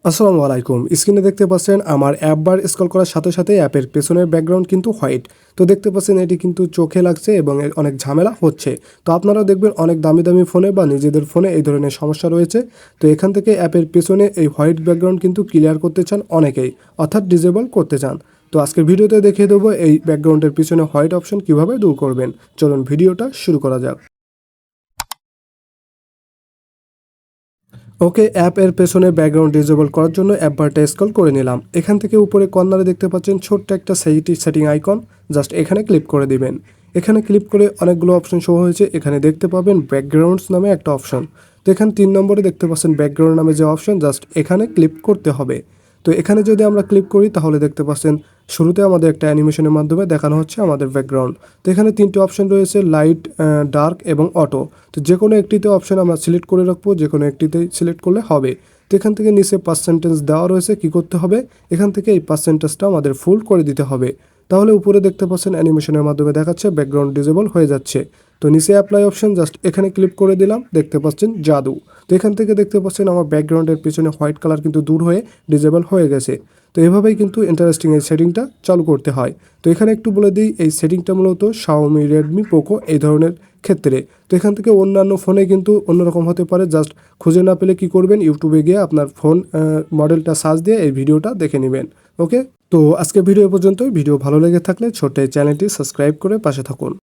আসসালামু আলাইকুম। স্ক্রিনে দেখতে পাচ্ছেন আমার অ্যাপ বার স্ক্রল করার সাথে সাথে অ্যাপের পেছনের ব্যাকগ্রাউন্ড কিন্তু হোয়াইট। তো দেখতে পাচ্ছেন এটি কিন্তু চোখে লাগছে এবং এর অনেক ঝামেলা হচ্ছে। তো আপনারাও দেখবেন অনেক দামি দামি ফোনে বা নিজেদের ফোনে এই ধরনের সমস্যা রয়েছে। তো এখান থেকে অ্যাপের পেছনে এই হোয়াইট ব্যাকগ্রাউন্ড কিন্তু ক্লিয়ার করতে চান অনেকেই, অর্থাৎ ডিসেবল করতে চান। তো আজকের ভিডিওতে দেখিয়ে দেবো এই ব্যাকগ্রাউন্ডের পিছনে হোয়াইট অপশন কিভাবে দূর করবেন। চলুন ভিডিওটা শুরু করা যাক। ওকে, অ্যাপের পেছনে ব্যাকগ্রাউন্ড ডিসেবল করার জন্য অ্যাপ বারটা স্ক্রল করে নিলাম। এখান থেকে উপরে কর্নারে দেখতে পাচ্ছেন ছোট্ট একটা সেটিং আইকন, জাস্ট এখানে ক্লিক করে দিবেন। এখানে ক্লিক করে অনেকগুলো অপশন শো হয়েছে। এখানে দেখতে পাবেন ব্যাকগ্রাউন্ডস নামে একটা অপশন। তো এখানে 3 নম্বরে দেখতে পাচ্ছেন ব্যাকগ্রাউন্ড নামে যে অপশন, জাস্ট এখানে ক্লিক করতে হবে। তো এখানে যদি আমরা ক্লিক করি তাহলে দেখতে পাচ্ছেন শুরুতে আমাদের একটা অ্যানিমেশনের মাধ্যমে দেখানো হচ্ছে আমাদের ব্যাকগ্রাউন্ড। তো এখানে 3টে অপশন রয়েছে, লাইট, ডার্ক এবং অটো। তো যে কোনো একটিতে অপশন আমরা সিলেক্ট করে রাখবো, যে কোনো একটিতেই সিলেক্ট করলে হবে। তো এখান থেকে নিচে পার্সেন্টেজ দেওয়া রয়েছে, কি করতে হবে এখান থেকে এই পার্সেন্টেজটা আমাদের ফুল করে দিতে হবে। তাহলে উপরে দেখতে পাচ্ছেন অ্যানিমেশনের মাধ্যমে দেখাচ্ছে ব্যাকগ্রাউন্ড ডিসেবল হয়ে যাচ্ছে। তো নিচে অ্যাপ্লাই অপশন, জাস্ট এখানে ক্লিক করে দিলাম, দেখতে পাচ্ছেন জাদু। তো এখান থেকে দেখতে পাচ্ছেন আমার ব্যাকগ্রাউন্ডের পিছনে হোয়াইট কালার কিন্তু দূর হয়ে ডিসেবল হয়ে গেছে। তো এভাবেই কিন্তু ইন্টারেস্টিং এই সেটিংটা চালু করতে হয়। তো এখানে একটু বলে দিই, এই সেটিংটা মূলত Xiaomi, Redmi, Poco এই ধরনের ক্ষেত্রে। তো এখান থেকে অন্যান্য ফোনে কিন্তু অন্যরকম হতে পারে। জাস্ট খুঁজে না পেলে কি করবেন, ইউটিউবে গিয়ে আপনার ফোন মডেলটা সার্চ দিয়ে এই ভিডিওটা দেখে নেবেন। ওকে, তো আজকে ভিডিও পর্যন্ত। ভিডিও ভালো লেগে থাকলে ছোট্ট এই চ্যানেলটি সাবস্ক্রাইব করে পাশে থাকুন।